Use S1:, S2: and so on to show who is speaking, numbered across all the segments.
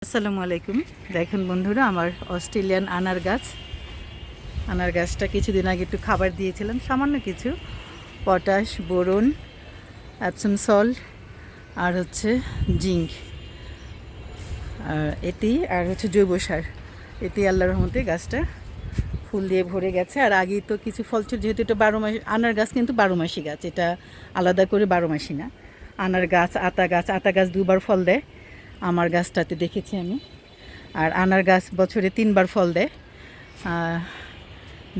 S1: আসসালামু আলাইকুম। দেখুন বন্ধুরা, আমার অস্ট্রেলিয়ান আনার গাছটা কিছুদিন আগে একটু খাবার দিয়েছিলাম, সামান্য কিছু পটাশ, বোরন, অ্যাপসম সল্ট আর হচ্ছে জিঙ্ক, আর হচ্ছে জৈব সার। এটি আল্লাহর রহমতে গাছটা ফুল দিয়ে ভরে গেছে। আর আগেই তো কিছু ফল ছিল, যেহেতু এটা 12 মাস আনার গাছ, কিন্তু 12 মাসি গাছ, এটা আলাদা করে 12 মাসি না। আনার গাছ, আতা গাছ দুবার ফল দেয় আমার গাছটাতে, দেখেছি আমি। আর আনার গাছ বছরে 3বার ফল দেয়।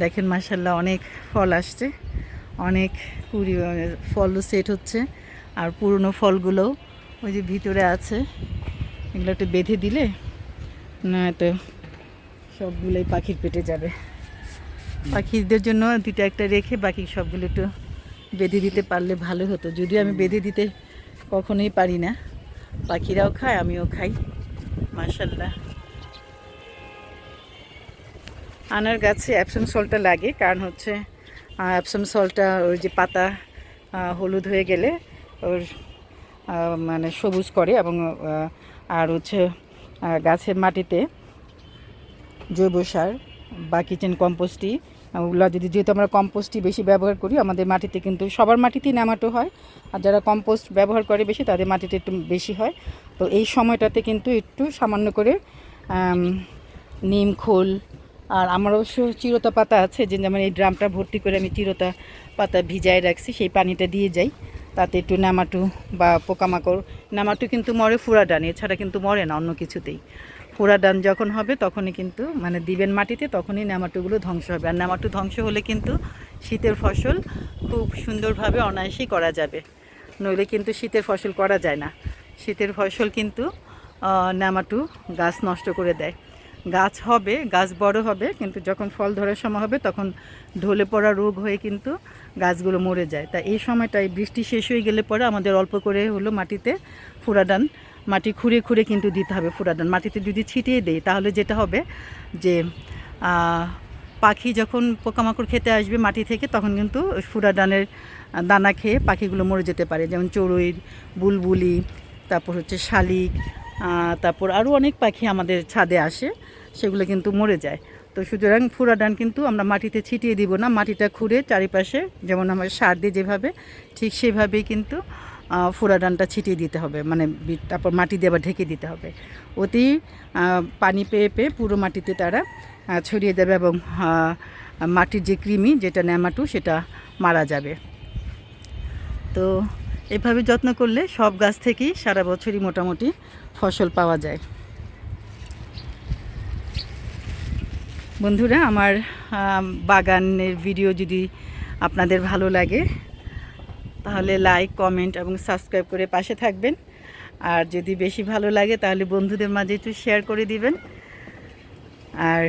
S1: দেখেন মাশাল্লাহ, অনেক ফল আসছে, অনেক কুড়ি ফলও সেট হচ্ছে। আর পুরনো ফলগুলোও ওই যে ভিতরে আছে, এগুলো একটু বেঁধে দিলে না তো সবগুলোই পাখির পেটে যাবে। পাখিদের জন্য দুটো একটা রেখে বাকি সবগুলো একটু বেঁধে দিতে পারলে ভালো হতো, যদিও আমি বেঁধে দিতে কখনোই পারি না। পাখিরাও খায়, আমিও খাই। মাশাল্লাহ, আনার গাছে অ্যাপসম সল্টটা লাগে, কারণ হচ্ছে অ্যাপসম সল্টটা ওই যে পাতা হলুদ হয়ে গেলে ওর মানে সবুজ করে, এবং আর হচ্ছে গাছের মাটিতে জৈব সার বা কিচেন কম্পোস্টই, ওগুলো যেহেতু আমরা কম্পোস্টই বেশি ব্যবহার করি, আমাদের মাটিতে কিন্তু সবার মাটিতেই নেমাটো হয়। আর যারা কম্পোস্ট ব্যবহার করে বেশি, তাদের মাটিতে একটু বেশি হয়। তো এই সময়টাতে কিন্তু একটু সামান্য করে নিম খোল, আর আমার অবশ্য চিরতা পাতা আছে, যে যেমন এই ড্রামটা ভর্তি করে আমি চিরতা পাতা ভিজায় রাখছি, সেই পানিটা দিয়ে যাই। তাতে একটু নেমাটো বা পোকামাকড়, নেমাটো কিন্তু মরে ফুরাডান, এছাড়া কিন্তু মরে না অন্য কিছুতেই। ফুরাডান যখন হবে তখনই কিন্তু মানে দিবেন মাটিতে, তখনই নেমাটোগুলো ধ্বংস হবে। আর নেমাটো ধ্বংস হলে কিন্তু শীতের ফসল খুব সুন্দরভাবে অনায়াসেই করা যাবে, নইলে কিন্তু শীতের ফসল করা যায় না। শীতের ফসল কিন্তু নেমাটো গাছ নষ্ট করে দেয়। গাছ হবে, গাছ বড় হবে, কিন্তু যখন ফল ধরার সময় হবে তখন ঢলে পড়া রোগ হয়ে কিন্তু গাছগুলো মরে যায়। তা এই সময়টায় বৃষ্টি শেষ হয়ে গেলে পরে আমাদের অল্প করে হলো মাটিতে ফুরাডান, মাটি খুঁড়ে খুঁড়ে কিন্তু দিতে হবে ফুরাডান। মাটিতে যদি ছিটিয়ে দেই তাহলে যেটা হবে যে পাখি যখন পোকামাকড় খেতে আসবে মাটি থেকে, তখন কিন্তু ফুরাডানের দানা খেয়ে পাখিগুলো মরে যেতে পারে, যেমন চড়ুই, বুলবুলি, তারপর হচ্ছে শালিক, তারপর আরও অনেক পাখি আমাদের ছাদে আসে, সেগুলো কিন্তু মরে যায়। তো সুতরাং ফুরাডান কিন্তু আমরা মাটিতে ছিটিয়ে দিব না, মাটিটা খুঁড়ে চারিপাশে যেমন আমরা সার দিয়ে যেভাবে, ঠিক সেভাবেই কিন্তু ফুরাডানটা ছিটিয়ে দিতে হবে, মানে তারপর মাটি দিয়ে আবার ঢেকে দিতে হবে। অতি পানি পেয়ে পেয়ে পুরো মাটিতে তারা ছড়িয়ে যাবে, এবং মাটির যে কৃমি, যেটা নেমাটো, সেটা মারা যাবে। তো এভাবে যত্ন করলে সব গাছ থেকেই সারা বছরই মোটামুটি ফসল পাওয়া যায়। বন্ধুরা, আমার বাগানের ভিডিও যদি আপনাদের ভালো লাগে তাহলে লাইক, কমেন্ট এবং সাবস্ক্রাইব করে পাশে থাকবেন। আর যদি বেশি ভালো লাগে তাহলে বন্ধুদের মাঝে একটু শেয়ার করে দিবেন, আর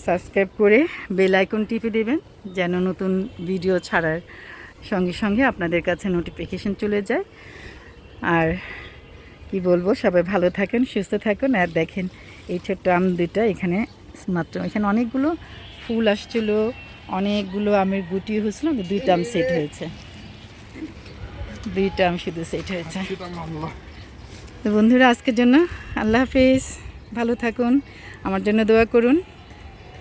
S1: সাবস্ক্রাইব করে বেল আইকন টিপে দেবেন, যেন নতুন ভিডিও ছাড়ার সঙ্গে সঙ্গে আপনাদের কাছে নোটিফিকেশন চলে যায়। আর কি বলবো, সবাই ভালো থাকেন, সুস্থ থাকুন। আর দেখেন এই ছোট্ট আম দুইটা, এখানে অনেকগুলো ফুল আসছিলো, অনেকগুলো আমের গুটি হয়েছিল, 2টা আম সেট হয়েছে, 2টা আম শুধু সেট হয়েছে। তো বন্ধুরা, আজকের জন্য আল্লাহ হাফেজ, ভালো থাকুন, আমার জন্য দোয়া করুন।